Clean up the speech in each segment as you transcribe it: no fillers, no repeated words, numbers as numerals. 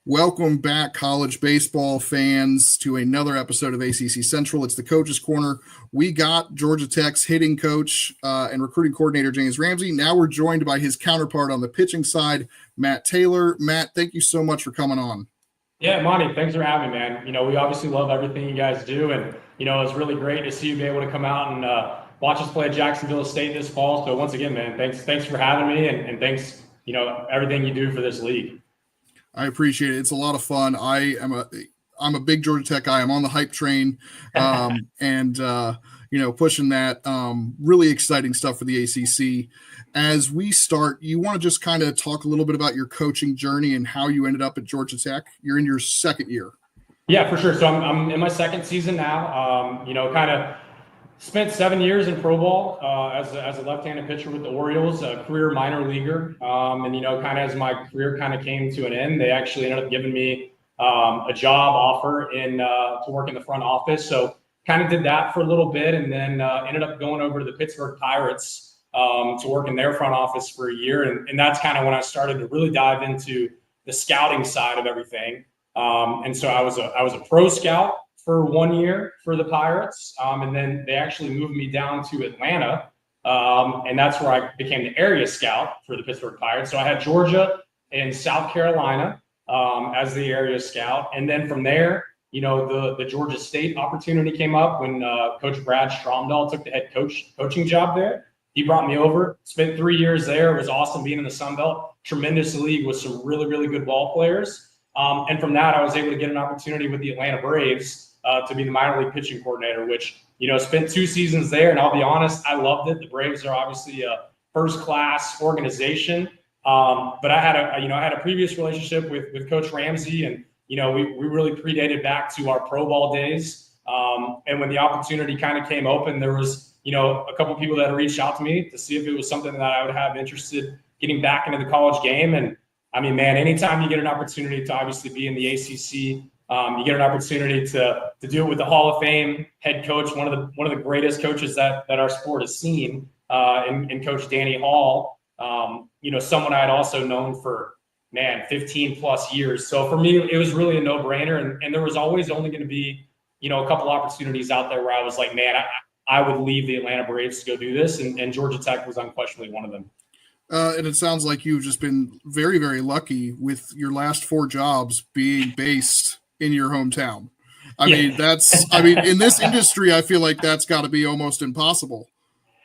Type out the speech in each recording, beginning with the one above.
Welcome back, college baseball fans, to another episode of ACC Central. It's the Coach's Corner. We got Georgia Tech's hitting coach and recruiting coordinator, James Ramsey. Now we're joined by his counterpart on the pitching side, Matt Taylor. Matt, thank you so much for coming on. Yeah, Monty, thanks for having me, man. We obviously love everything you guys do, and, it's really great to see you be able to come out and watch us play at Jacksonville State this fall. So once again, man, thanks for having me, and thanks, everything you do for this league. I appreciate it. It's a lot of fun. I'm a big Georgia Tech guy. I'm on the hype train, and pushing that. Really exciting stuff for the ACC. As we start, you want to just kind of talk a little bit about your coaching journey and how you ended up at Georgia Tech. You're in your second year. Yeah, for sure. So I'm in my second season now. Kind of spent 7 years in pro ball as a left-handed pitcher with the Orioles, a career minor leaguer. And kind of as my career kind of came to an end, they actually ended up giving me a job offer to work in the front office. So kind of did that for a little bit, and then ended up going over to the Pittsburgh Pirates to work in their front office for a year. And that's kind of when I started to really dive into the scouting side of everything. And so I was a pro scout for 1 year for the Pirates. And then they actually moved me down to Atlanta. And that's where I became the area scout for the Pittsburgh Pirates. So I had Georgia and South Carolina as the area scout. And then from there, the Georgia State opportunity came up when Coach Brad Stromdahl took the head coaching job there. He brought me over, spent 3 years there. It was awesome being in the Sun Belt. Tremendous league with some really, really good ball players. And from that, I was able to get an opportunity with the Atlanta Braves to be the minor league pitching coordinator, which, spent 2 seasons there. And I'll be honest, I loved it. The Braves are obviously a first-class organization. But I had a previous relationship with Coach Ramsey, and, we really predated back to our pro ball days. And when the opportunity kind of came open, there was, a couple of people that reached out to me to see if it was something that I would have interested getting back into the college game. And I mean, man, anytime you get an opportunity to obviously be in the ACC, you get an opportunity to do it with the Hall of Fame head coach, one of the greatest coaches that our sport has seen, in Coach Danny Hall. Someone I had also known for 15 plus years. So for me, it was really a no-brainer, and there was always only going to be a couple opportunities out there where I was like, man, I would leave the Atlanta Braves to go do this, and Georgia Tech was unquestionably one of them. And it sounds like you've just been very, very lucky with your last 4 jobs being based in your hometown. I mean, in this industry, I feel like that's got to be almost impossible.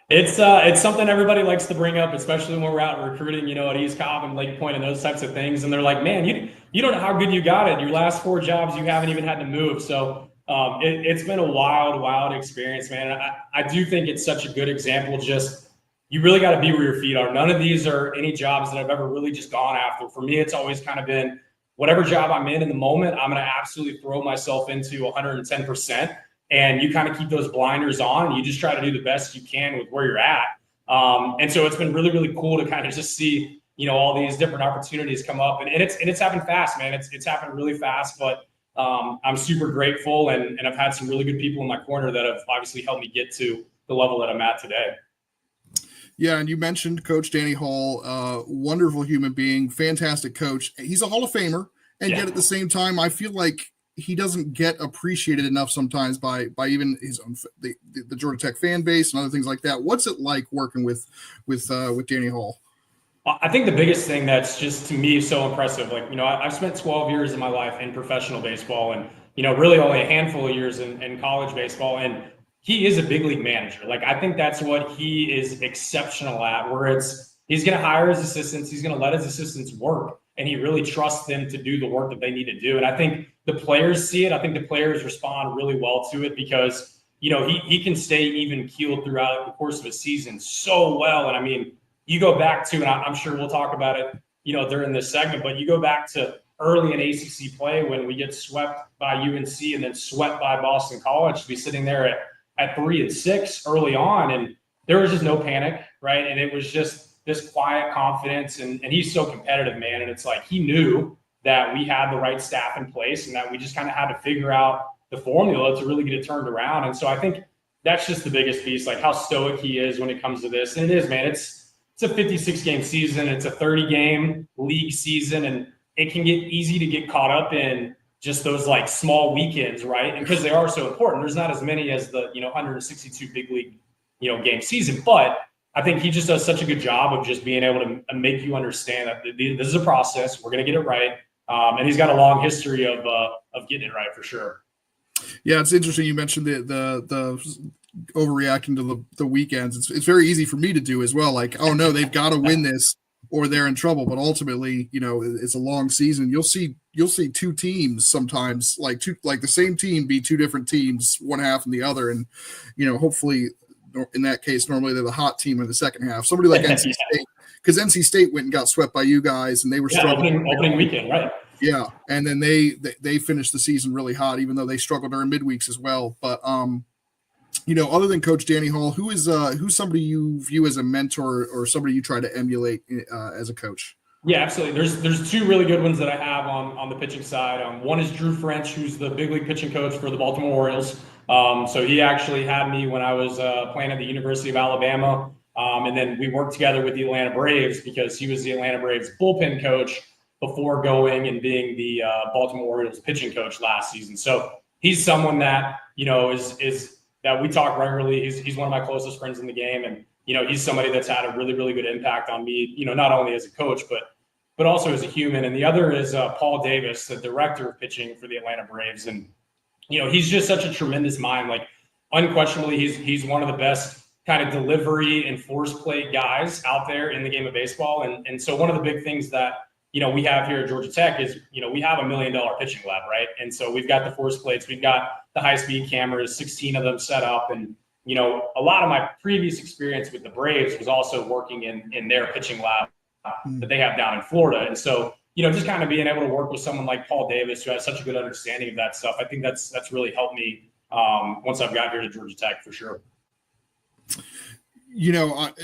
It's something everybody likes to bring up, especially when we're out recruiting, at East Cobb and Lake Point and those types of things. And they're like, man, you don't know how good you got it. Your last 4 jobs, you haven't even had to move. So it's been a wild experience, man. I do think it's such a good example. Just, you really got to be where your feet are. None of these are any jobs that I've ever really just gone after. For me, it's always kind of been whatever job I'm in the moment, I'm going to absolutely throw myself into 110%. And you kind of keep those blinders on, and you just try to do the best you can with where you're at. And so it's been really, really cool to kind of just see, all these different opportunities come up, and it's happened fast, man. It's happened really fast, but I'm super grateful, and I've had some really good people in my corner that have obviously helped me get to the level that I'm at today. Yeah, and you mentioned Coach Danny Hall, wonderful human being, fantastic coach. He's a Hall of Famer, and yet at the same time, I feel like he doesn't get appreciated enough sometimes by even his own the Georgia Tech fan base and other things like that. What's it like working with Danny Hall? I think the biggest thing that's just to me so impressive, like, I've spent 12 years of my life in professional baseball, and really only a handful of years in college baseball, and he is a big league manager. Like, I think that's what he is exceptional at, where he's going to hire his assistants, he's going to let his assistants work, and he really trusts them to do the work that they need to do. And I think the players see it. I think the players respond really well to it because, he can stay even keeled throughout the course of a season so well. And I mean, you go back to, and I'm sure we'll talk about it, during this segment, but you go back to early in ACC play when we get swept by UNC and then swept by Boston College to be sitting there at 3-6 early on. And there was just no panic, right? And it was just this quiet confidence, and he's so competitive, man. And it's like, he knew that we had the right staff in place and that we just kind of had to figure out the formula to really get it turned around. And so I think that's just the biggest piece, like how stoic he is when it comes to this. And it is, man, it's a 56-game season. It's a 30-game league season. And it can get easy to get caught up in just those like small weekends, right? And because they are so important, there's not as many as the 162 big league game season, but I think he just does such a good job of just being able to make you understand that this is a process. We're going to get it right, and he's got a long history of getting it right for sure. Yeah, it's interesting you mentioned the overreacting to the weekends. It's very easy for me to do as well. Like, oh no, they've got to win this or they're in trouble. But ultimately, it's a long season. You'll see two teams sometimes, like the same team be two different teams, one half and the other, and hopefully in that case, normally they're the hot team in the second half. Somebody like NC State, because NC State went and got swept by you guys, and they were struggling opening weekend, right? Yeah, and then they finished the season really hot, even though they struggled during midweeks as well. But other than Coach Danny Hall, who's somebody you view as a mentor or somebody you try to emulate as a coach? Yeah, absolutely. There's two really good ones that I have on the pitching side. One is Drew French, who's the big league pitching coach for the Baltimore Orioles. So he actually had me when I was playing at the University of Alabama, and then we worked together with the Atlanta Braves because he was the Atlanta Braves bullpen coach before going and being the Baltimore Orioles pitching coach last season. So he's someone that is that we talk regularly. He's one of my closest friends in the game, and he's somebody that's had a really, really good impact on me, not only as a coach, but also as a human. And the other is Paul Davis, the director of pitching for the Atlanta Braves. And, he's just such a tremendous mind. Like, unquestionably, he's one of the best kind of delivery and force play guys out there in the game of baseball. And so one of the big things that, we have here at Georgia Tech is, we have $1 million pitching lab, right? And so we've got the force plates, we've got the high-speed cameras, 16 of them set up. And, a lot of my previous experience with the Braves was also working in their pitching lab that they have down in Florida. And so, just kind of being able to work with someone like Paul Davis, who has such a good understanding of that stuff, I think that's really helped me once I've got here to Georgia Tech for sure.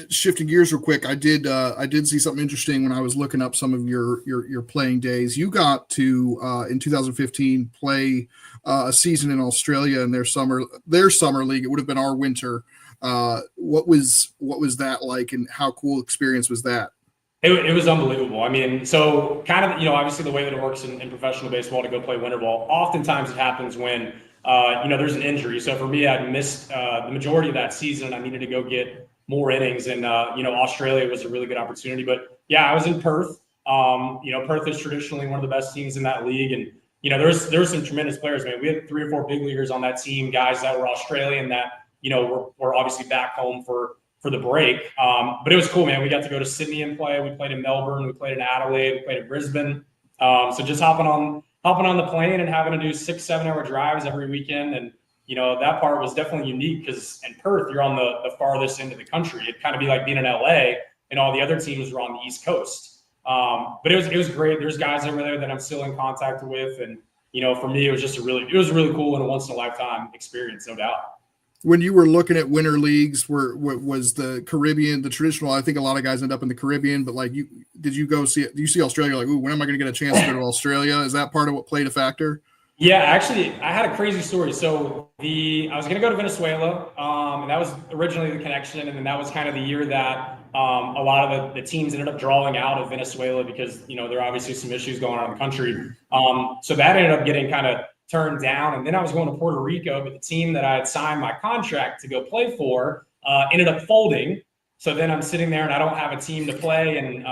Shifting gears real quick, I did see something interesting when I was looking up some of your playing days. You got to in 2015 play a season in Australia in their summer league. It would have been our winter. What was that like, and how cool experience was that? It was unbelievable. I mean, so kind of, obviously the way that it works in professional baseball to go play winter ball, oftentimes it happens when there's an injury. So for me, I'd missed the majority of that season. I needed to go get more innings, and Australia was a really good opportunity. But yeah, I was in Perth. Perth is traditionally one of the best teams in that league, and there's some tremendous players, man. We had 3 or 4 big leaguers on that team, guys that were Australian that were obviously back home for the break. But it was cool, man. We got to go to Sydney and play. We played in Melbourne. We played in Adelaide. We played in Brisbane. So just hopping on the plane and having to do 6-7 hour drives every weekend. And, that part was definitely unique because in Perth, you're on the farthest end of the country. It'd kind of be like being in LA and all the other teams were on the East Coast. But it was great. There's guys over there that I'm still in contact with. And, for me, it was really cool and a once in a lifetime experience, no doubt. When you were looking at winter leagues, was the Caribbean the traditional? I think a lot of guys end up in the Caribbean, but like do you see Australia? Like, ooh, when am I going to get a chance to go to Australia? Is that part of what played a factor? Yeah, actually, I had a crazy story. So I was going to go to Venezuela, and that was originally the connection, and then that was kind of the year that a lot of the teams ended up drawing out of Venezuela because there are obviously some issues going on in the country. So that ended up getting kind of turned down, and then I was going to Puerto Rico, but the team that I had signed my contract to go play for ended up folding. So then I'm sitting there and I don't have a team to play, and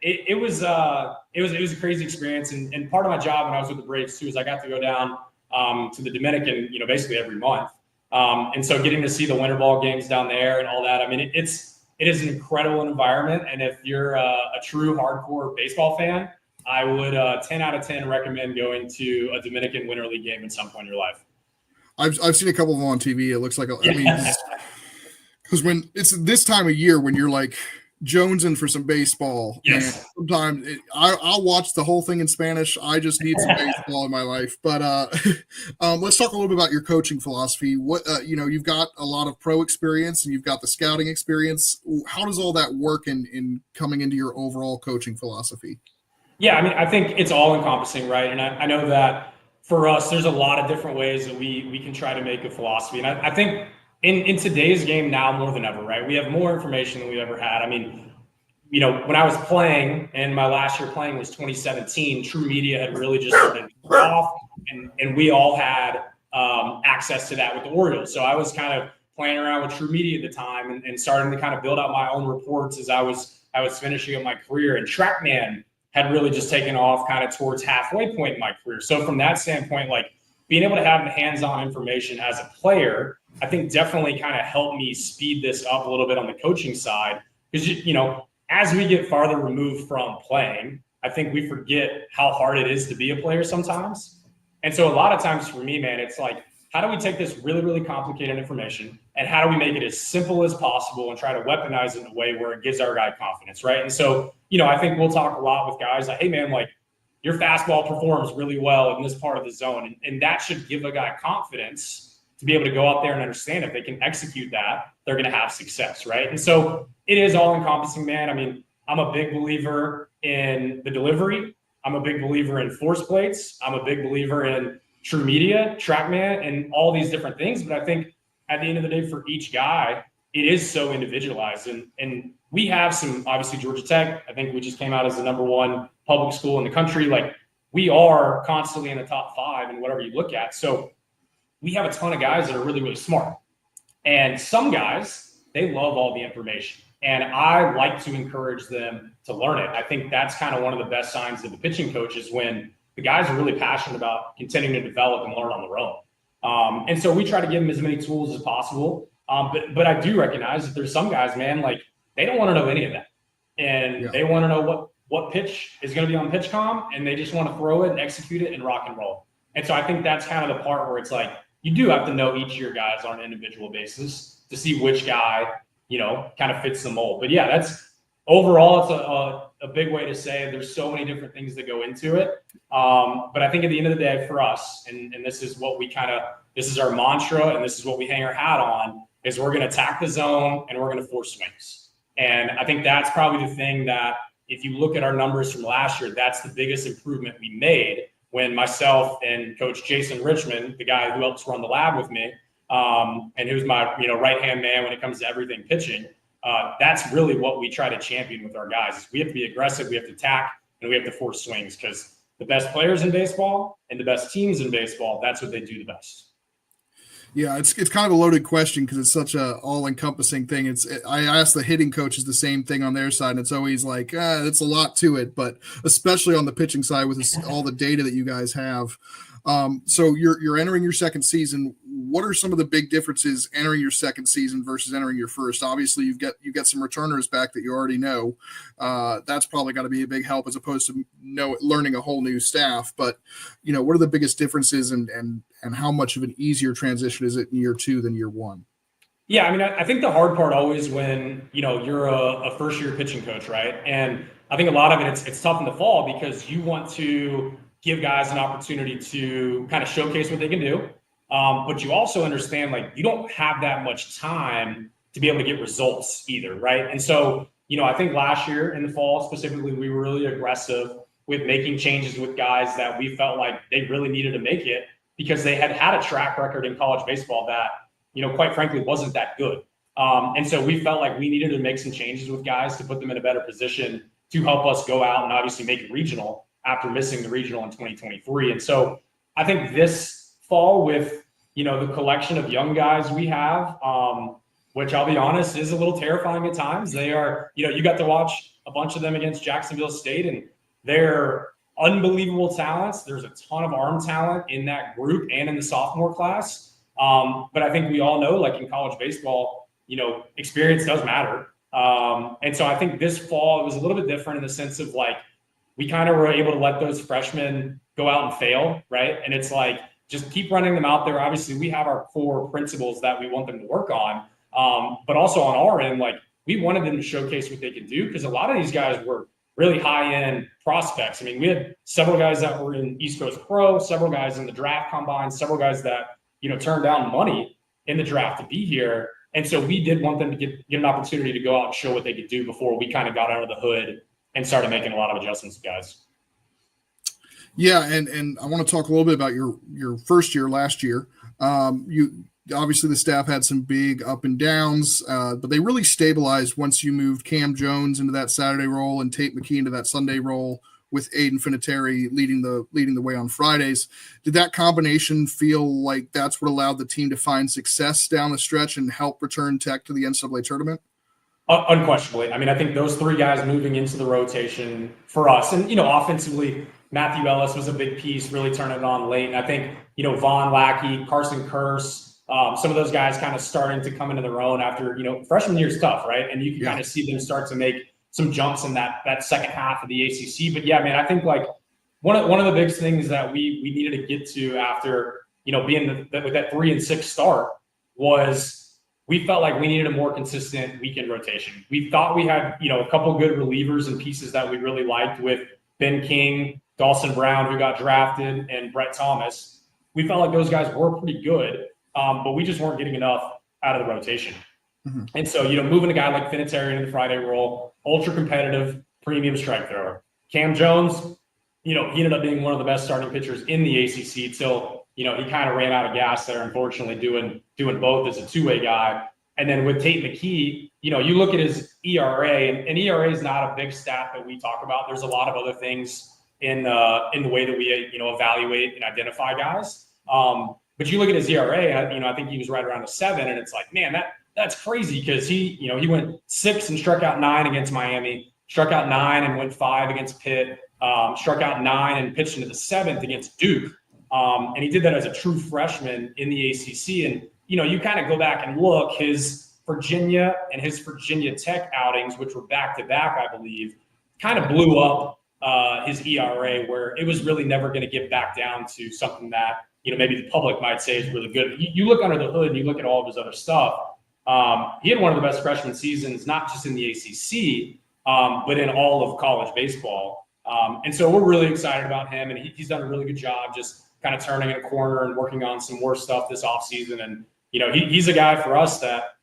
it was a crazy experience. And part of my job when I was with the Braves too is I got to go down to the Dominican, basically every month, and so getting to see the winter ball games down there and all that. I mean, it is an incredible environment, and if you're a true hardcore baseball fan, I would 10 out of 10 recommend going to a Dominican Winter League game at some point in your life. I've seen a couple of them on TV. It looks like, because when it's this time of year when you're like jonesing for some baseball, yes. And sometimes I'll watch the whole thing in Spanish. I just need some baseball in my life. But let's talk a little bit about your coaching philosophy. What you've got a lot of pro experience and you've got the scouting experience. How does all that work in coming into your overall coaching philosophy? Yeah, I mean, I think it's all encompassing, right? And I know that for us, there's a lot of different ways that we can try to make a philosophy. And I think in today's game now more than ever, right? We have more information than we've ever had. I mean, when I was playing, and my last year playing was 2017, True Media had really just started off, and we all had access to that with the Orioles. So I was kind of playing around with True Media at the time and starting to kind of build out my own reports as I was finishing up my career. And TrackMan had really just taken off kind of towards halfway point in my career. So from that standpoint, like being able to have the hands-on information as a player, I think definitely kind of helped me speed this up a little bit on the coaching side. Because, as we get farther removed from playing, I think we forget how hard it is to be a player sometimes. And so a lot of times for me, man, it's like, how do we take this really, really complicated information and how do we make it as simple as possible and try to weaponize it in a way where it gives our guy confidence, right? And so, I think we'll talk a lot with guys like, hey, man, like your fastball performs really well in this part of the zone. And that should give a guy confidence to be able to go out there and understand if they can execute that, they're going to have success, right? And so it is all encompassing, man. I mean, I'm a big believer in the delivery. I'm a big believer in force plates. I'm a big believer in True Media, TrackMan, and all these different things. But I think at the end of the day, for each guy, it is so individualized. And we have some, obviously, Georgia Tech. I think we just came out as the #1 public school in the country. Like, we are constantly in the top 5 and whatever you look at. So we have a ton of guys that are really, really smart. And some guys, they love all the information. And I like to encourage them to learn it. I think that's kind of one of the best signs of the pitching coach is when the guys are really passionate about continuing to develop and learn on their own. And so we try to give them as many tools as possible. But I do recognize that there's some guys, man, like they don't want to know any of that. And they want to know what pitch is going to be on PitchCom, and they just want to throw it and execute it and rock and roll. And so I think that's kind of the part where it's like, you do have to know each of your guys on an individual basis to see which guy, kind of fits the mold. But yeah, that's overall, it's a big way to say there's so many different things that go into it. But I think at the end of the day for us, and this is what this is our mantra, and this is what we hang our hat on, is we're going to attack the zone and we're going to force swings. And I think that's probably the thing that if you look at our numbers from last year, that's the biggest improvement we made when myself and Coach Jason Richmond, the guy who helps run the lab with me, and who's my right-hand man when it comes to everything pitching, that's really what we try to champion with our guys. Is we have to be aggressive, we have to attack, and we have to force swings, because the best players in baseball and the best teams in baseball, that's what they do the best. Yeah, it's kind of a loaded question because it's such a all-encompassing thing. I ask the hitting coaches the same thing on their side, and it's always like, it's a lot to it, but especially on the pitching side with all the data that you guys have. So you're entering your second season. What are some of the big differences entering your second season versus entering your first? Obviously, you get some returners back that you already know. That's probably got to be a big help as opposed to learning a whole new staff. But what are the biggest differences and how much of an easier transition is it in year 2 than year 1? Yeah, I mean, I think the hard part always when you're a first year pitching coach, right? And I think a lot of it it's tough in the fall because you want to give guys an opportunity to kind of showcase what they can do. But you also understand, like, you don't have that much time to be able to get results either, right? And so, I think last year in the fall specifically, we were really aggressive with making changes with guys that we felt like they really needed to make it because they had a track record in college baseball that, quite frankly, wasn't that good. And so we felt like we needed to make some changes with guys to put them in a better position to help us go out and obviously make it regional after missing the regional in 2023. And so I think this fall with, the collection of young guys we have, which I'll be honest is a little terrifying at times. They are, you got to watch a bunch of them against Jacksonville State, and they're unbelievable talents. There's a ton of arm talent in that group and in the sophomore class. But I think we all know, like in college baseball, experience does matter. And so I think this fall it was a little bit different in the sense of like, we kind of were able to let those freshmen go out and fail, right? And it's like, just keep running them out there. Obviously, we have our core principles that we want them to work on. But also on our end, like we wanted them to showcase what they could do because a lot of these guys were really high-end prospects. I mean, we had several guys that were in East Coast Pro, several guys in the draft combine, several guys that, turned down money in the draft to be here. And so we did want them to get an opportunity to go out and show what they could do before we kind of got under the hood and started making a lot of adjustments, guys. Yeah, and I want to talk a little bit about your first year last year. obviously the staff had some big up and downs, but they really stabilized once you moved Cam Jones into that Saturday role and Tate McKee into that Sunday role, with Aiden Finateri leading the way on Fridays. Did that combination feel like that's what allowed the team to find success down the stretch and help return Tech to the NCAA tournament? Unquestionably. I mean, I think those three guys moving into the rotation for us, and, offensively, Matthew Ellis was a big piece, really turning it on late. And I think, Vaughn Lackey, Carson Curse, some of those guys kind of starting to come into their own after, freshman year's tough, right? And you can kind of see them start to make some jumps in that second half of the ACC. But yeah, man, I think like one of the big things that we needed to get to after, being with that 3-6 start was we felt like we needed a more consistent weekend rotation. We thought we had, a couple good relievers and pieces that we really liked with Ben King, Dawson Brown, who got drafted, and Brett Thomas. We felt like those guys were pretty good, but we just weren't getting enough out of the rotation. Mm-hmm. And so, moving a guy like Finateri into the Friday role, ultra competitive, premium strike thrower. Cam Jones, he ended up being one of the best starting pitchers in the ACC till, he kind of ran out of gas there, unfortunately, doing both as a two-way guy. And then with Tate McKee, you look at his ERA, and ERA is not a big stat that we talk about. There's a lot of other things in the way that we, evaluate and identify guys. But you look at his ERA, I think he was right around a 7, and it's like, man, that's crazy because he went 6 and struck out 9 against Miami, struck out 9 and went 5 against Pitt, struck out 9 and pitched into the 7th against Duke. And he did that as a true freshman in the ACC. And, you kind of go back and look, his Virginia and his Virginia Tech outings, which were back-to-back, I believe, kind of blew up his ERA, where it was really never going to get back down to something that, maybe the public might say is really good. You look under the hood and you look at all of his other stuff. He had one of the best freshman seasons, not just in the ACC, but in all of college baseball. And so we're really excited about him, and he's done a really good job just kind of turning a corner and working on some more stuff this offseason. And, he's a guy for us that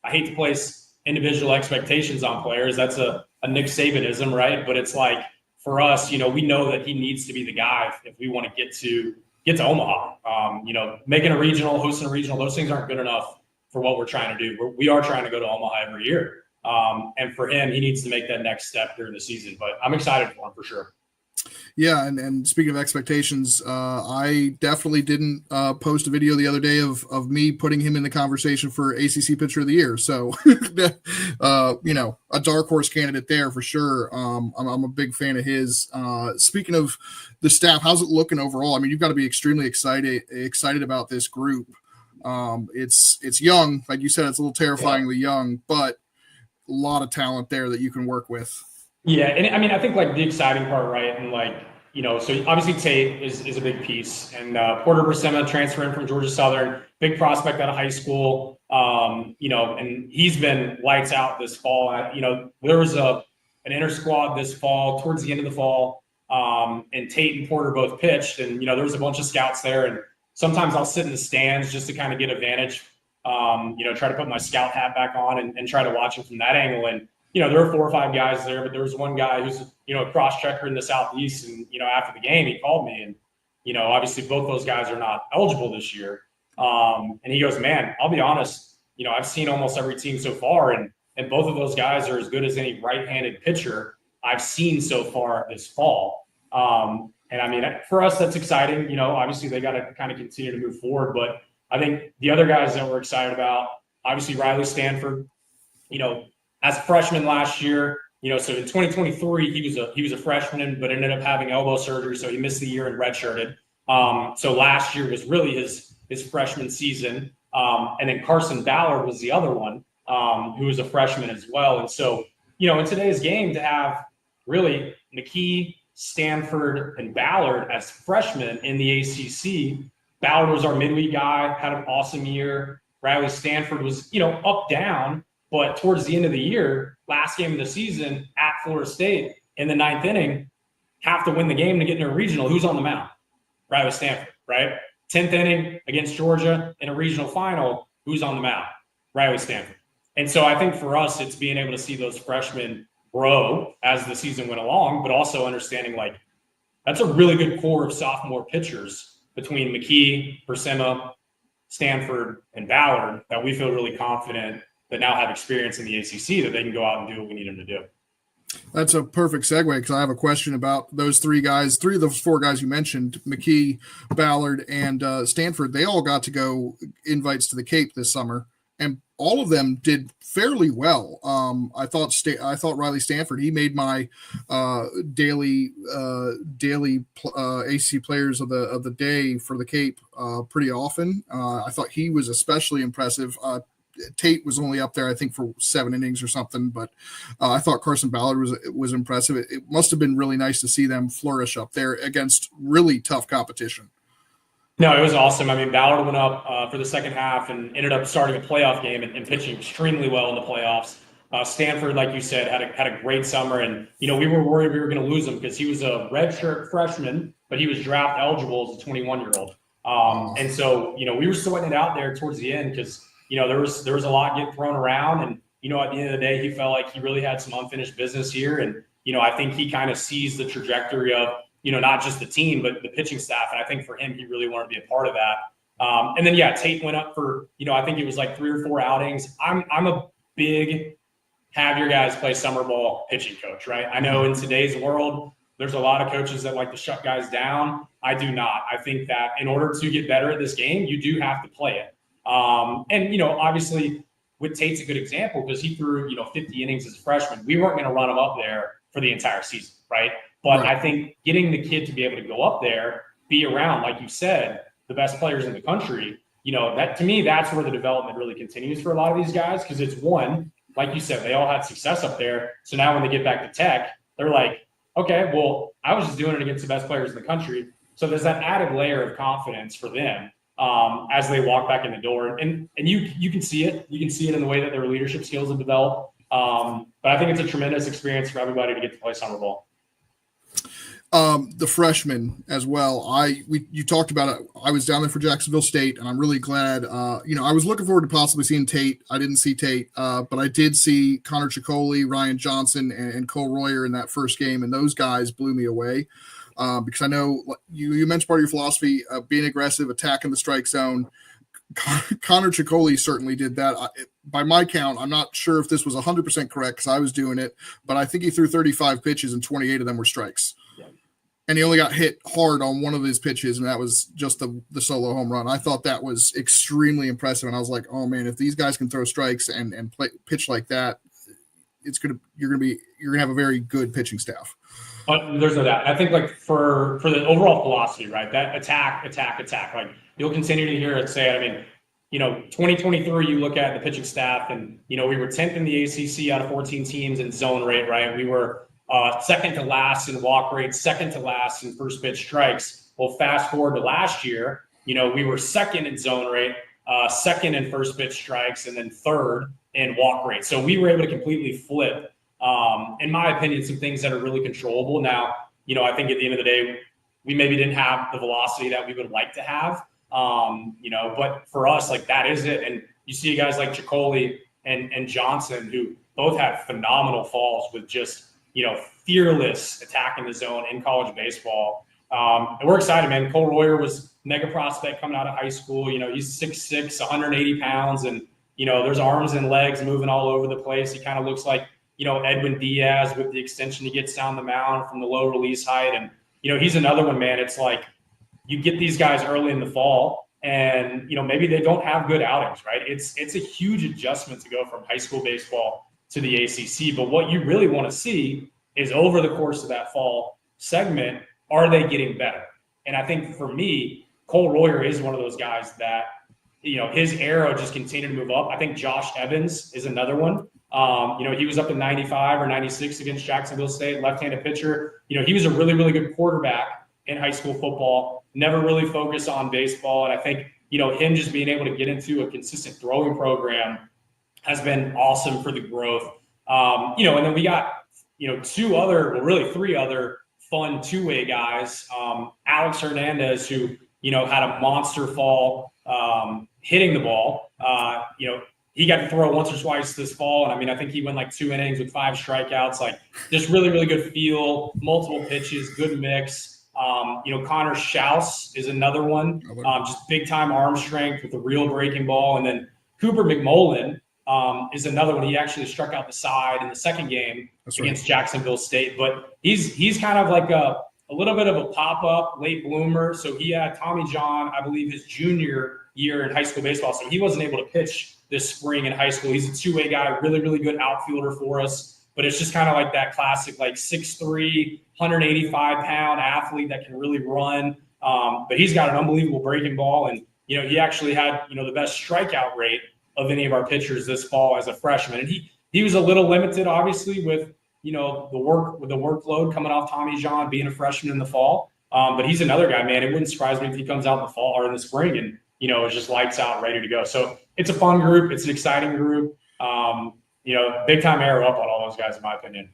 I hate to place individual expectations on players. That's a Nick Sabanism, right? But it's like for us, we know that he needs to be the guy if we want to get to Omaha. Making a regional, hosting a regional, those things aren't good enough for what we're trying to do. We are trying to go to Omaha every year. And for him, he needs to make that next step during the season. But I'm excited for him for sure. Yeah, and speaking of expectations, I definitely didn't post a video the other day of me putting him in the conversation for ACC Pitcher of the Year. So, a dark horse candidate there for sure. I'm a big fan of his. Speaking of the staff, how's it looking overall? I mean, you've got to be extremely excited about this group. It's young, like you said, it's a little terrifyingly young, but a lot of talent there that you can work with. Yeah, and I mean, I think like the exciting part, right? And like, so obviously Tate is a big piece, and Porter Brasema transferring from Georgia Southern, big prospect out of high school, and he's been lights out this fall. There was an inter squad this fall, towards the end of the fall, and Tate and Porter both pitched, and there was a bunch of scouts there, and sometimes I'll sit in the stands just to kind of get advantage, try to put my scout hat back on and try to watch it from that angle. And there were 4 or 5 guys there, but there was one guy who's, a cross-checker in the Southeast. And, after the game, he called me and, obviously both those guys are not eligible this year. And he goes, man, I'll be honest, I've seen almost every team so far, and both of those guys are as good as any right-handed pitcher I've seen so far this fall. And I mean, for us, that's exciting. Obviously they got to kind of continue to move forward, but I think the other guys that we're excited about, obviously Riley Stanford, as a freshman last year, so in 2023, he was a freshman, but ended up having elbow surgery. So he missed the year and redshirted. So last year was really his freshman season. And then Carson Ballard was the other one, who was a freshman as well. And so, in today's game to have really McKee, Stanford, and Ballard as freshmen in the ACC. Ballard was our midweek guy, had an awesome year. Riley Stanford was, up, down. But towards the end of the year, last game of the season at Florida State in the 9th inning, have to win the game to get into a regional. Who's on the mound? Riley Stanford, right? 10th inning against Georgia in a regional final. Who's on the mound? Riley Stanford. And so I think for us, it's being able to see those freshmen grow as the season went along, but also understanding like that's a really good core of sophomore pitchers between McKee, Brasema, Stanford, and Ballard that we feel really confident that now have experience in the ACC that they can go out and do what we need them to do. That's a perfect segue because I have a question about those three guys. Three of those four guys you mentioned, McKee, Ballard, and Stanford, they all got to go invites to the Cape this summer, and all of them did fairly well. I thought Riley Stanford, he made my daily ACC players of the day for the Cape pretty often. I thought he was especially impressive. Tate was only up there, I think, for 7 innings or something, but I thought Carson Ballard was impressive. It must have been really nice to see them flourish up there against really tough competition. No, it was awesome. I mean, Ballard went up for the second half and ended up starting a playoff game and pitching extremely well in the playoffs. Stanford, like you said, had a great summer, and we were worried we were going to lose him because he was a redshirt freshman, but he was draft eligible as a 21-year-old. And so we were sweating it out there towards the end because there was a lot getting thrown around, and at the end of the day, he felt like he really had some unfinished business here, and I think he kind of sees the trajectory of not just the team but the pitching staff, and I think for him, he really wanted to be a part of that. And then Tate went up for I think it was like 3 or 4 outings. I'm a big have your guys play summer ball pitching coach, right? I know in today's world, there's a lot of coaches that like to shut guys down. I do not. I think that in order to get better at this game, you do have to play it. And obviously with Tate's a good example because he threw 50 innings as a freshman. We weren't going to run him up there for the entire season, right? But right. I think getting the kid to be able to go up there, be around, like you said, the best players in the country, that to me, that's where the development really continues for a lot of these guys because it's one, like you said, they all had success up there. So now when they get back to Tech, they're like, okay, well, I was just doing it against the best players in the country. So there's that added layer of confidence for them as they walk back in the door. And you can see it. You can see it in the way that their leadership skills have developed. But I think it's a tremendous experience for everybody to get to play summer ball. The freshmen as well. You talked about it. I was down there for Jacksonville State, and I'm really glad. I was looking forward to possibly seeing Tate. I didn't see Tate, but I did see Connor Ciccoli, Ryan Johnson, and Cole Royer in that first game, and those guys blew me away because I know you mentioned part of your philosophy, being aggressive, attacking the strike zone. Connor Ciccoli certainly did that. By my count, I'm not sure if this was 100% correct because I was doing it, but I think he threw 35 pitches and 28 of them were strikes. Yeah. And he only got hit hard on one of his pitches, and that was just the solo home run. I thought that was extremely impressive, and I was like, oh man, if these guys can throw strikes and pitch like that, you're gonna have a very good pitching staff. There's no doubt. I think like for the overall philosophy, right? That attack. Like you'll continue to hear it say. I mean, 2023, you look at the pitching staff, and we were 10th in the ACC out of 14 teams in zone rate, right? We were second to last in walk rate, second to last in first pitch strikes. Well, fast forward to last year, we were second in zone rate, second in first pitch strikes, and then third in walk rate. So we were able to completely flip, in my opinion, some things that are really controllable. Now, I think at the end of the day, we maybe didn't have the velocity that we would like to have, but for us, like that is it. And you see guys like Ciccoli and Johnson, who both had phenomenal falls with just, fearless attack in the zone in college baseball. And we're excited, man. Cole Royer was mega prospect coming out of high school. He's 6'6", 180 pounds, and, there's arms and legs moving all over the place. He kind of looks like, Edwin Diaz with the extension he gets down the mound from the low release height. And, he's another one, man. It's like you get these guys early in the fall and, maybe they don't have good outings, right? It's a huge adjustment to go from high school baseball to the ACC. But what you really want to see is over the course of that fall segment, are they getting better? And I think for me, Cole Royer is one of those guys that, his arrow just continued to move up. I think Josh Evans is another one. He was up to 95 or 96 against Jacksonville State, left-handed pitcher. He was a really, really good quarterback in high school football, never really focused on baseball. And I think, him just being able to get into a consistent throwing program has been awesome for the growth. And then we got, three other fun two-way guys. Alex Hernandez, who, had a monster fall hitting the ball. He got to throw once or twice this fall. And I think he went like 2 innings with 5 strikeouts, like just really, really good feel, multiple pitches, good mix. Connor Schaus is another one, just big time arm strength with a real breaking ball. And then Cooper McMullen is another one. He actually struck out the side in the second game against Jacksonville State. But he's kind of like a little bit of a pop-up late bloomer. So he had Tommy John, I believe, his junior year in high school baseball. So he wasn't able to pitch this spring in high school. He's a two-way guy, really, really good outfielder for us. But it's just kind of like that classic, like 6'3", 185-pound athlete that can really run. But he's got an unbelievable breaking ball. And, he actually had, the best strikeout rate of any of our pitchers this fall as a freshman. And he was a little limited, obviously, with, the workload coming off Tommy John being a freshman in the fall. But he's another guy, man. It wouldn't surprise me if he comes out in the fall or in the spring and, it's just lights out, ready to go. So it's a fun group. It's an exciting group. Big time arrow up on all those guys, in my opinion.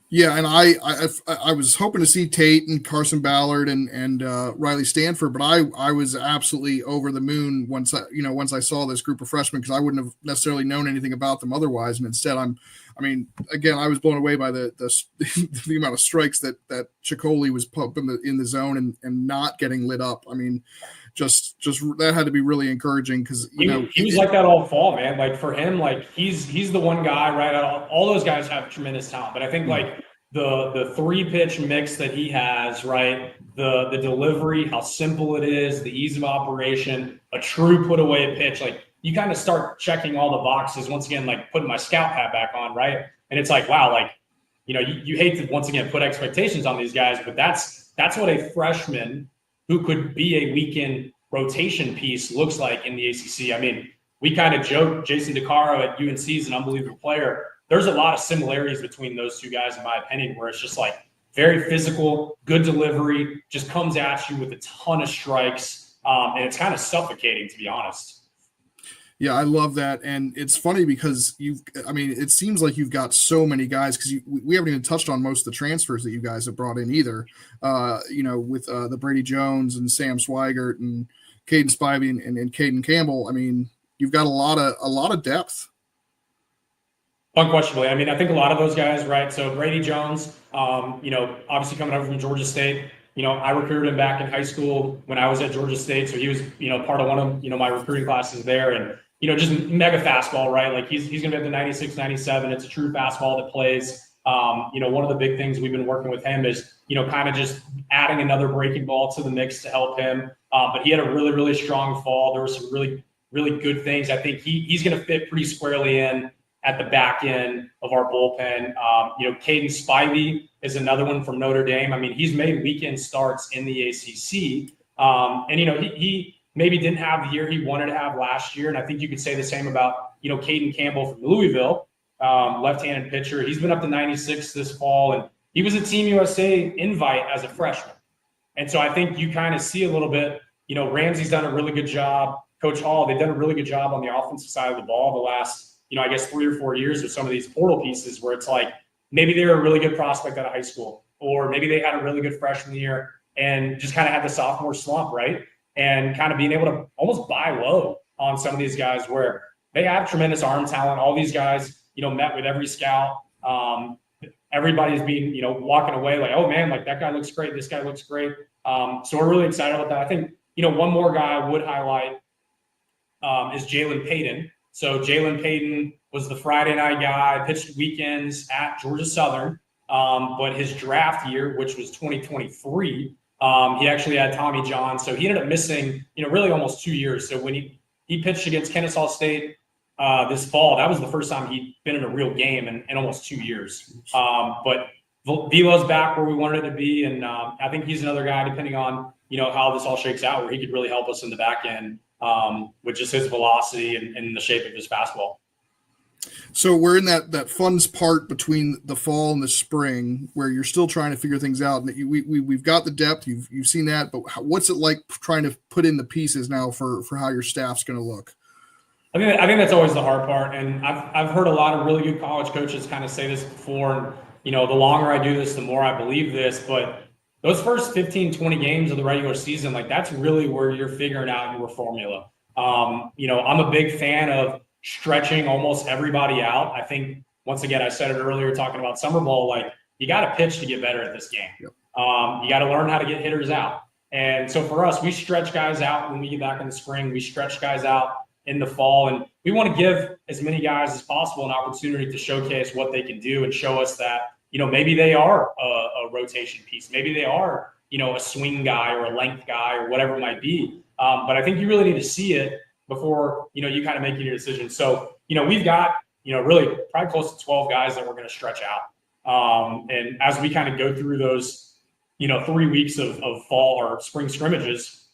Yeah, and I was hoping to see Tate and Carson Ballard and Riley Stanford, but I was absolutely over the moon once I saw this group of freshmen, because I wouldn't have necessarily known anything about them otherwise. And instead, I was blown away by the the amount of strikes that Chicoli was pumping in the zone and not getting lit up. I mean, just that had to be really encouraging, because he was like that all fall, man. Like for him, like he's the one guy, right? All those guys have tremendous talent, but I think like the 3-pitch mix that he has, right? The delivery, how simple it is, the ease of operation, a true put away pitch. Like you kind of start checking all the boxes once again, like putting my scout hat back on, right? And it's like, wow, like you hate to once again put expectations on these guys, but that's what a freshman who could be a weekend rotation piece looks like in the ACC. I mean, we kind of joke, Jason DeCaro at UNC is an unbelievable player. There's a lot of similarities between those two guys, in my opinion, where it's just like very physical, good delivery, just comes at you with a ton of strikes. And it's kind of suffocating, to be honest. Yeah, I love that. And it's funny because it seems like you've got so many guys, because we haven't even touched on most of the transfers that you guys have brought in either, with the Brady Jones and Sam Swigert and Caden Spivey and Caden Campbell. I mean, you've got a lot of depth. Unquestionably. I mean, I think a lot of those guys, right? So Brady Jones, obviously coming over from Georgia State, I recruited him back in high school when I was at Georgia State. So he was, part of one of, my recruiting classes there. And, just mega fastball, right? Like he's going to be at the 96, 97. It's a true fastball that plays. One of the big things we've been working with him is, kind of just adding another breaking ball to the mix to help him. But he had a really, really strong fall. There were some really, really good things. I think he's going to fit pretty squarely in at the back end of our bullpen. Caden Spivey is another one from Notre Dame. I mean, he's made weekend starts in the ACC. He maybe didn't have the year he wanted to have last year. And I think you could say the same about, Caden Campbell from Louisville, left-handed pitcher. He's been up to 96 this fall, and he was a Team USA invite as a freshman. And so I think you kind of see a little bit, Ramsey's done a really good job. Coach Hall, they've done a really good job on the offensive side of the ball the last, 3 or 4 years with some of these portal pieces where it's like maybe they were a really good prospect out of high school, or maybe they had a really good freshman year and just kind of had the sophomore slump, right? And kind of being able to almost buy low on some of these guys where they have tremendous arm talent. All these guys, met with every scout. Everybody's being, walking away like, oh man, like that guy looks great. This guy looks great. So we're really excited about that. I think, one more guy I would highlight is Jalen Payton. So Jalen Payton was the Friday night guy, pitched weekends at Georgia Southern. But his draft year, which was 2023, he actually had Tommy John. So he ended up missing, really almost 2 years. So when he pitched against Kennesaw State this fall, that was the first time he'd been in a real game in almost 2 years. But Velo's back where we wanted it to be. And I think he's another guy, depending on, how this all shakes out, where he could really help us in the back end with just his velocity and the shape of his fastball. So we're in that fun part between the fall and the spring where you're still trying to figure things out. And we've got the depth, you've seen that, but what's it like trying to put in the pieces now for how your staff's going to look? I think that's always the hard part. And I've heard a lot of really good college coaches kind of say this before. And, the longer I do this, the more I believe this. But those first 15, 20 games of the regular season, like that's really where you're figuring out your formula. I'm a big fan of stretching almost everybody out. I think, once again, I said it earlier talking about summer ball, like you got to pitch to get better at this game. Yep. You got to learn how to get hitters out. And so for us, we stretch guys out when we get back in the spring. We stretch guys out in the fall. And we want to give as many guys as possible an opportunity to showcase what they can do and show us that, maybe they are a rotation piece. Maybe they are, a swing guy or a length guy or whatever it might be. But I think you really need to see it before, you kind of make your decision. So, we've got, really probably close to 12 guys that we're going to stretch out. And as we kind of go through those, 3 weeks of fall or spring scrimmages,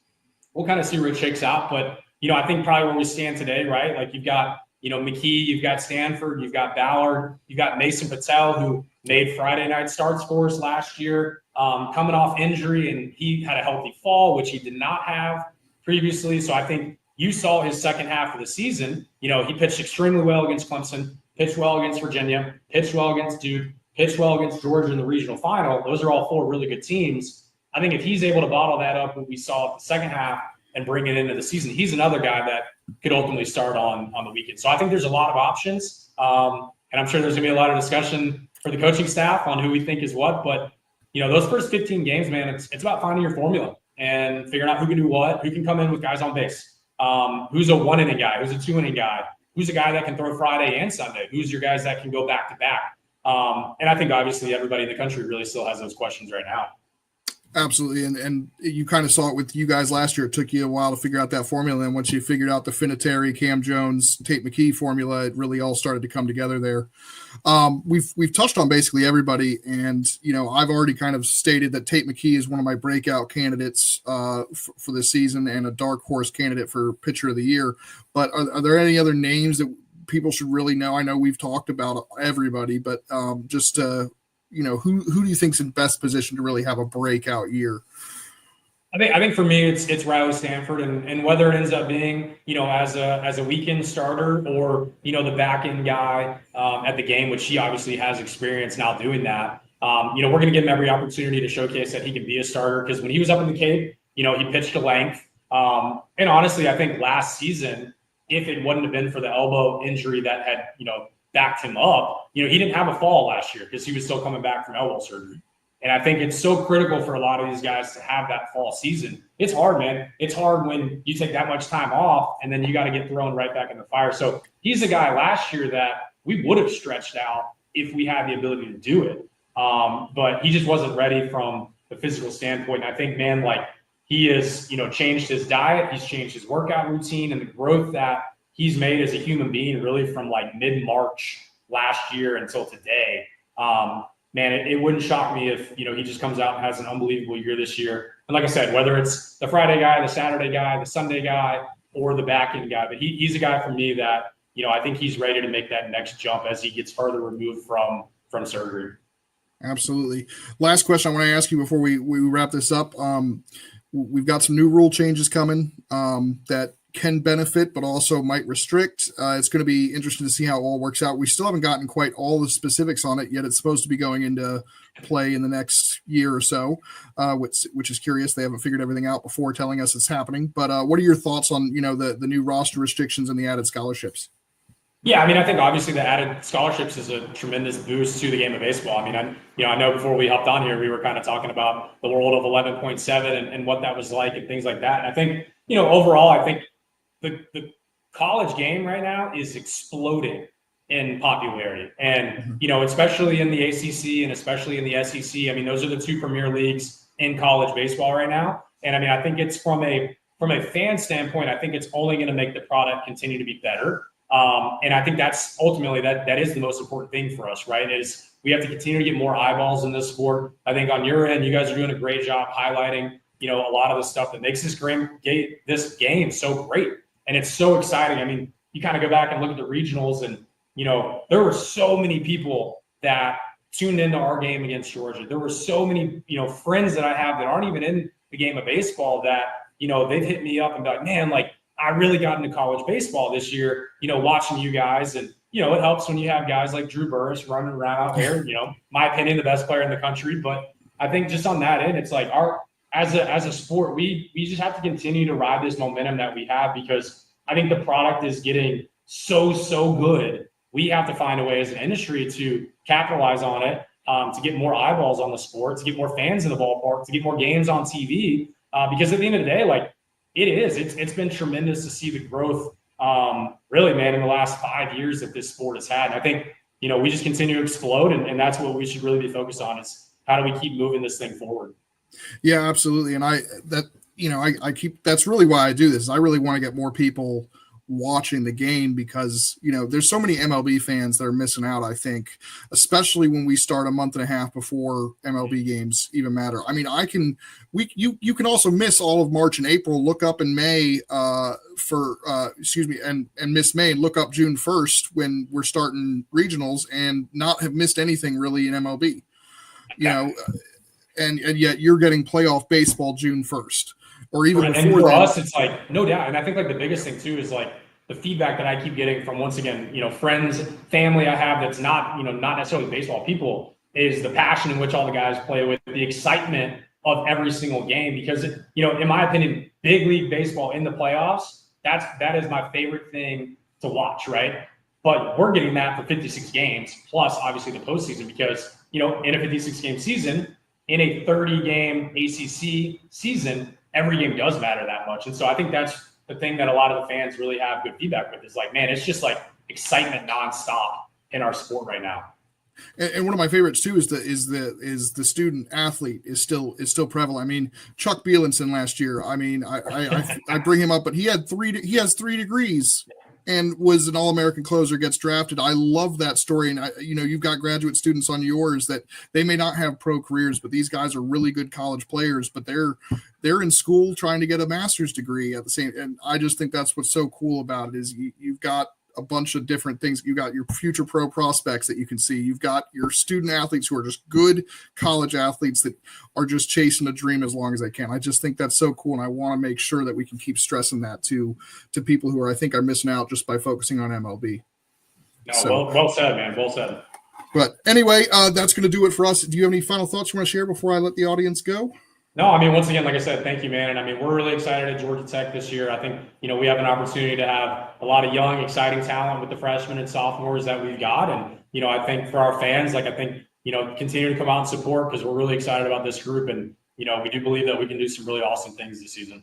we'll kind of see where it shakes out. But, I think probably where we stand today, right? Like you've got, McKee, you've got Stanford, you've got Ballard, you've got Mason Patel, who made Friday night starts for us last year, coming off injury, and he had a healthy fall, which he did not have previously. So I think you saw his second half of the season. He pitched extremely well against Clemson, pitched well against Virginia, pitched well against Duke, pitched well against Georgia in the regional final. Those are all 4 really good teams. I think if he's able to bottle that up, what we saw the second half, and bring it into the season, he's another guy that could ultimately start on the weekend. So I think there's a lot of options. And I'm sure there's going to be a lot of discussion for the coaching staff on who we think is what. But, those first 15 games, man, it's about finding your formula and figuring out who can do what, who can come in with guys on base, who's a 1-inning guy, who's a 2-inning guy, who's a guy that can throw Friday and Sunday, who's your guys that can go back to back. And I think obviously everybody in the country really still has those questions right now. Absolutely. And you kind of saw it with you guys last year. It took you a while to figure out that formula. And once you figured out the Finateri, Cam Jones, Tate McKee formula, it really all started to come together there. We've touched on basically everybody. And, I've already kind of stated that Tate McKee is one of my breakout candidates for this season and a dark horse candidate for pitcher of the year. But are there any other names that people should really know? I know we've talked about everybody, but just who do you think's in best position to really have a breakout year? I think for me, it's Riley Stanford, and whether it ends up being, as a weekend starter or, the back end guy at the game, which he obviously has experience now doing that. We're going to give him every opportunity to showcase that he can be a starter, because when he was up in the Cape, he pitched to length. And honestly, I think last season, if it wouldn't have been for the elbow injury that had, backed him up, he didn't have a fall last year because he was still coming back from elbow surgery. And I think it's so critical for a lot of these guys to have that fall season. It's hard, man. It's hard when you take that much time off and then you got to get thrown right back in the fire. So he's a guy last year that we would have stretched out if we had the ability to do it. But he just wasn't ready from the physical standpoint. And I think, man, like he has, changed his diet. He's changed his workout routine, and the growth that he's made as a human being really from like mid-March last year until today. Man, it wouldn't shock me if, he just comes out and has an unbelievable year this year. And like I said, whether it's the Friday guy, the Saturday guy, the Sunday guy, or the back end guy, but he's a guy for me that, I think he's ready to make that next jump as he gets further removed from surgery. Absolutely. Last question I want to ask you before we wrap this up. We've got some new rule changes coming that can benefit, but also might restrict. It's going to be interesting to see how it all works out. We still haven't gotten quite all the specifics on it yet. It's supposed to be going into play in the next year or so, which is curious. They haven't figured everything out before telling us it's happening. But what are your thoughts on, the new roster restrictions and the added scholarships? Yeah, I think obviously the added scholarships is a tremendous boost to the game of baseball. I know before we hopped on here, we were kind of talking about the world of 11.7 and what that was like and things like that. And I think, overall, I think the college game right now is exploding in popularity. And, especially in the ACC and especially in the SEC, those are the 2 premier leagues in college baseball right now. And I think it's from a fan standpoint, I think it's only going to make the product continue to be better. And I think that's ultimately that is the most important thing for us, right? Is we have to continue to get more eyeballs in this sport. I think on your end, you guys are doing a great job highlighting, a lot of the stuff that makes this game so great. And it's so exciting. You kind of go back and look at the regionals and, there were so many people that tuned into our game against Georgia. There were so many, friends that I have that aren't even in the game of baseball that, they've hit me up and be like, man, like I really got into college baseball this year, watching you guys. And, it helps when you have guys like Drew Burris running around out there, my opinion, the best player in the country. But I think just on that end, it's like as a sport, we just have to continue to ride this momentum that we have, because I think the product is getting so good. We have to find a way as an industry to capitalize on it to get more eyeballs on the sport, to get more fans in the ballpark, to get more games on TV. Because at the end of the day, like it's been tremendous to see the growth, really, man, in the last 5 years that this sport has had. And I think, we just continue to explode, and that's what we should really be focused on is how do we keep moving this thing forward? Yeah, absolutely. And that's really why I do this. I really want to get more people watching the game because, there's so many MLB fans that are missing out, I think, especially when we start a month and a half before MLB games even matter. I mean, you can also miss all of March and April, look up in May and miss May and look up June 1st when we're starting regionals and not have missed anything really in MLB, and yet you're getting playoff baseball June 1st. Or even and before for that. us, it's like, no doubt. And I think like the biggest thing too is like the feedback that I keep getting from, once again, friends, family I have that's not necessarily baseball people, is the passion in which all the guys play with, the excitement of every single game. Because, in my opinion, big league baseball in the playoffs, that is my favorite thing to watch, right? But we're getting that for 56 games, plus obviously the postseason, because, in a 56 game season, in a 30 game ACC season, every game does matter that much. And so I think that's the thing that a lot of the fans really have good feedback with is like, man, it's just like excitement nonstop in our sport right now. And one of my favorites too is the student athlete is still prevalent. I mean, Chuck Bielenson last year. I mean, I bring him up, but he has 3 degrees and was an All-American closer, gets drafted. I love that story. And you've got graduate students on yours that they may not have pro careers, but these guys are really good college players, but they're in school trying to get a master's degree at the same. And I just think that's what's so cool about it is you've got a bunch of different things. You got your future pro prospects that you can see. You've got your student athletes who are just good college athletes that are just chasing a dream as long as they can. I just think that's so cool. And I want to make sure that we can keep stressing that to people who are missing out just by focusing on MLB. No, well said, man. Well said. But anyway, that's going to do it for us. Do you have any final thoughts you want to share before I let the audience go? No, I mean, once again, like I said, thank you, man. And I mean, we're really excited at Georgia Tech this year. I think, we have an opportunity to have a lot of young, exciting talent with the freshmen and sophomores that we've got. And, I think for our fans, continue to come out and support because we're really excited about this group. And, we do believe that we can do some really awesome things this season.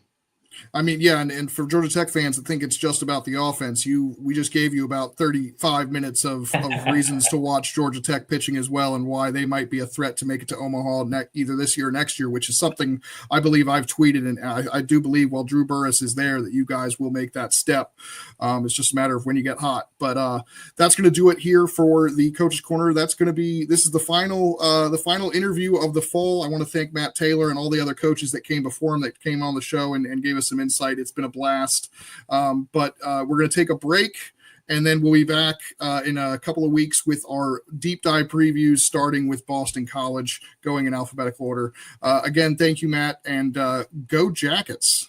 I mean, yeah, and for Georgia Tech fans that think it's just about the offense, we just gave you about 35 minutes of reasons to watch Georgia Tech pitching as well and why they might be a threat to make it to Omaha either this year or next year, which is something I believe I've tweeted, and I do believe while Drew Burris is there that you guys will make that step. It's just a matter of when you get hot. But that's going to do it here for the Coach's Corner. This is the final interview of the fall. I want to thank Matt Taylor and all the other coaches that came before him that came on the show and gave us some insight. It's been a blast. But we're going to take a break, and then we'll be back in a couple of weeks with our deep dive previews, starting with Boston College, going in alphabetical order. Again, thank you, Matt, and go Jackets.